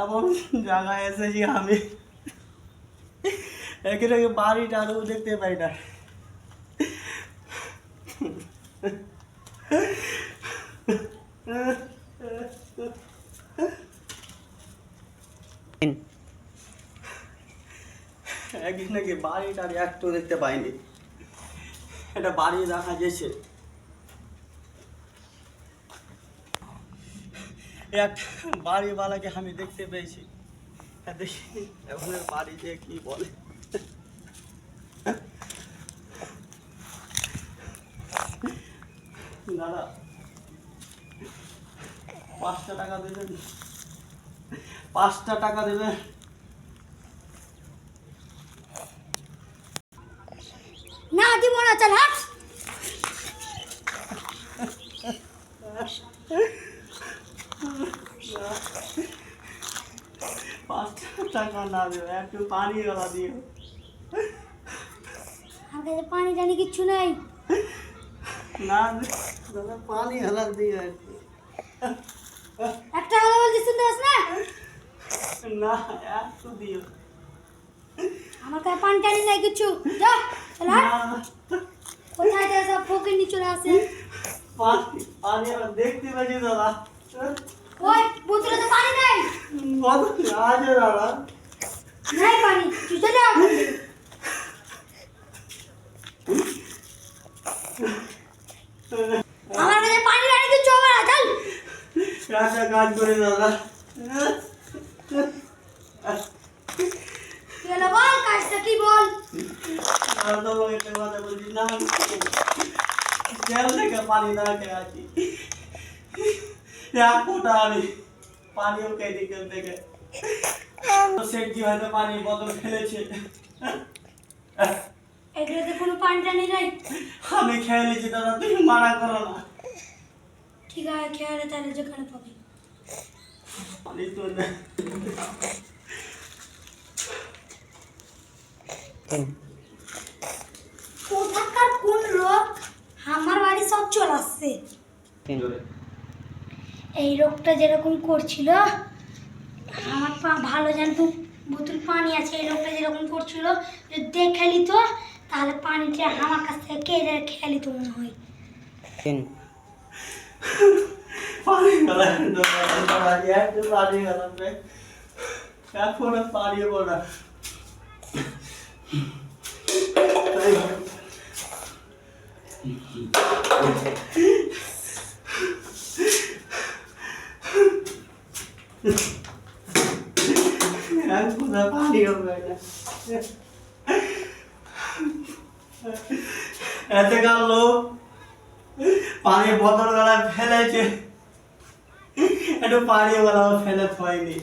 এমন জায়গায় এসেছি আমি, এখানে বাড়িটারও দেখতে পাই না। এখানে কি বাড়িটার একটু দেখতে পাইনি। এটা বাড়ি দেখা গেছে, একটা বাড়িওয়ালাকে আমি দেখতে পেয়েছি। দেখি ওদের বাড়ি দিয়ে কি বলে। দাদা 5টা টাকা দেবেন, 5টা টাকা দেবেন। না দিব না, চল হাট। 5টা টাকা না দেবে, একটু পানি গলা দিও। আমার কাছে পানি টানি কিচ্ছু নেই। না দাদা পানি গলা দিও একটু। একটা কথা বলছি, শুনতে পাস না? না একটু দিও। আমার কাছে পানি টানি নেই কিচ্ছু, যা চল হাট। না কোথায় যায় সব ফকির নিয়ে চলে আসে। পানি আমার দেখতে পাচ্ছি দাদা। ওই বোতলে তো পানি নেই। কত আছে দাদা? নাই পানি, তুই চলে যা। আমার কাছে পানি টানি কিচ্ছু হবে না, চল। একটা কাজ করে দাদা, কি হলো বল, কাজটা কি বল? তোমাকে একটা কথা বলছি না, জেল থেকে পানি না খেয়ে আছি। এক ফোঁটা আমি পানিও খেয়ে জেল থেকে। সেটি হয়তো পানির বোতল ফেলেছে, এগুলোতে কোনো পানি টানি নাই। আমি খেয়ে নিয়েছি দাদা, তুমি মানা করো না। ঠিক আছে, খেয়ালে তাহলে যেখানে পাবি। পানি তো না। কোথাকার কোন লোক আমার বাড়ি সব চলে আসছে। এই লোকটা যেরকম করছিল, আমার পা ভালো জানতো বোতল পানি আছে, এই লোকটা যেরকম করছিল যদি দেখে নিত তাহলে পানিটা আমার কাছ থেকে কেড়ে খেয়ে নিত মনে হয়। পানি গলা একটু পানি গলা এখন পানিও না। পানি হবে না, এতে গেল পানির বোতল গলায় ফেলেছে, একটু পানি গলা ফেলে হয়নি।